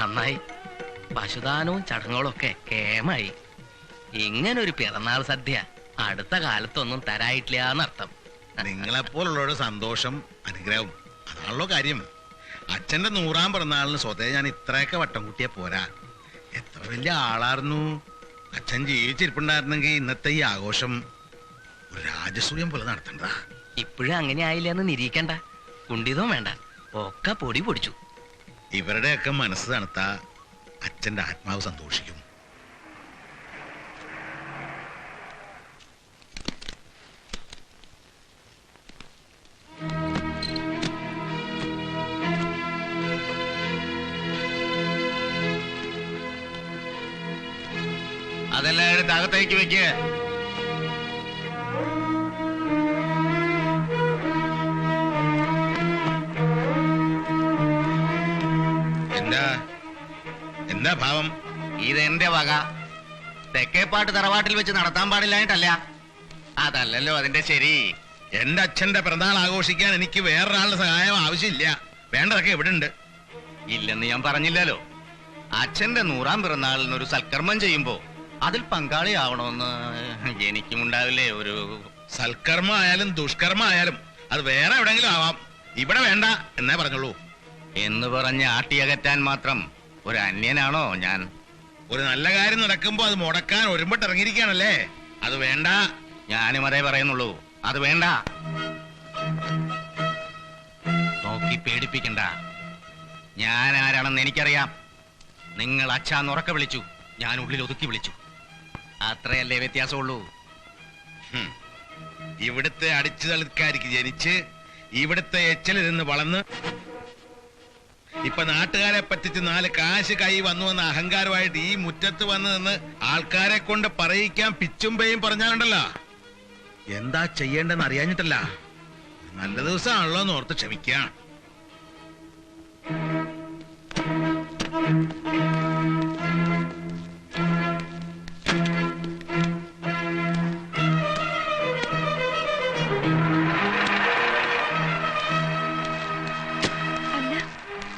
നന്നായി. പശുദാനവും ചടങ്ങുകളും ഒക്കെ കേമായി. ഇങ്ങനൊരു പിറന്നാൾ സദ്യ അടുത്ത കാലത്തൊന്നും തരായിട്ടില്ല എന്നർത്ഥം. നിങ്ങളെപ്പോലുള്ളവരുടെ സന്തോഷം അനുഗ്രഹവും അതാണല്ലോ കാര്യം. അച്ഛന്റെ 100-ാം പിറന്നാളിന് സ്വതേ ഞാൻ ഇത്രയൊക്കെ വട്ടം കൂട്ടിയാ പോരാ. എത്ര വലിയ ആളായിരുന്നു. അച്ഛൻ ജീവിച്ചിരിപ്പുണ്ടായിരുന്നെങ്കിൽ ഇന്നത്തെ ഈ ആഘോഷം ഒരു രാജസൂയം പോലെ നടത്തണ്ട. ഇപ്പോഴും അങ്ങനെ ആയില്ല എന്ന് നിരീക്കണ്ട. കുണ്ടിതവും വേണ്ട, ഒക്കെ പൊടി പൊടിച്ചു. ഇവരുടെയൊക്കെ മനസ്സ് തണുത്ത അച്ഛന്റെ ആത്മാവ് സന്തോഷിക്കും. അതെല്ലാം എടുത്ത് അകത്തേക്ക് വെക്ക്. എന്താ ഭാവം? ഇതെന്റെ വക. തെക്കേപ്പാട്ട് തറവാട്ടിൽ വെച്ച് നടത്താൻ പാടില്ലായിട്ടല്ല. അതല്ലല്ലോ അതിന്റെ ശരി. എന്റെ അച്ഛന്റെ പിറന്നാൾ ആഘോഷിക്കാൻ എനിക്ക് വേറൊരാളുടെ സഹായം ആവശ്യമില്ല. വേണ്ടതൊക്കെ എവിടെ ഉണ്ട്? ഇല്ലെന്ന് ഞാൻ പറഞ്ഞില്ലല്ലോ. അച്ഛന്റെ 100-ാം പിറന്നാളിന് ഒരു സൽക്കർമ്മം ചെയ്യുമ്പോ അതിൽ പങ്കാളിയാവണമെന്ന് എനിക്കും ഉണ്ടാവില്ലേ ഒരു... സൽക്കർമ്മ ആയാലും ദുഷ്കർമ്മ ആയാലും അത് വേറെ എവിടെങ്കിലും ആവാം. ഇവിടെ വേണ്ട എന്നേ പറഞ്ഞുള്ളൂ. എന്ന് പറഞ്ഞ് ആട്ടിയകറ്റാൻ മാത്രം ഒരു അന്യനാണോ ഞാൻ? ഒരു നല്ല കാര്യം നടക്കുമ്പോ അത് മുടക്കാൻ ഒരുമ്പിട്ട് ഇറങ്ങിയിരിക്കുകയാണല്ലേ. അത് വേണ്ട. ഞാനും അതേ പറയുന്നുള്ളൂ. അത് വേണ്ട. നോക്കി പേടിപ്പിക്കണ്ട. ഞാൻ ആരാണെന്ന് എനിക്കറിയാം. നിങ്ങൾ അച്ഛാന്ന് ഉറക്കെ വിളിച്ചു, ഞാൻ ഉള്ളിൽ ഒതുക്കി വിളിച്ചു. അത്രയല്ലേ വ്യത്യാസമുള്ളൂ. ഇവിടുത്തെ അടിച്ചു തളിക്കാരിക്ക് ജനിച്ച് ഇവിടുത്തെ എച്ചലിരുന്ന് വളർന്ന് ഇപ്പൊ നാട്ടുകാരെ പറ്റിച്ച് 4 കാശ് കൈ വന്നുവെന്ന അഹങ്കാരമായിട്ട് ഈ മുറ്റത്ത് വന്ന് നിന്ന് ആൾക്കാരെ കൊണ്ട് പറയിക്കാൻ പിച്ചുമ്പയും പറഞ്ഞാലുണ്ടല്ലോ. എന്താ ചെയ്യേണ്ടെന്ന് അറിയാഞ്ഞിട്ടല്ല, നല്ല ദിവസമാണല്ലോ എന്ന് ഓർത്ത് ക്ഷമിക്കാം.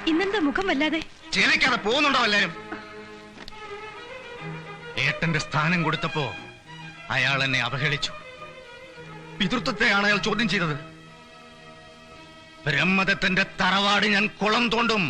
ഇന്നെന്താ മുഖം വല്ലാതെ? ചിലക്കാതെ പോകുന്നുണ്ടോ എല്ലാരും? ഏട്ടന്റെ സ്ഥാനം കൊടുത്തപ്പോ അയാൾ എന്നെ അവഹേളിച്ചു. പിതൃത്വത്തെയാണ് അയാൾ ചോദ്യം ചെയ്തത്. ബ്രഹ്മദത്തന്റെ തറവാട് ഞാൻ കുളം തോണ്ടും.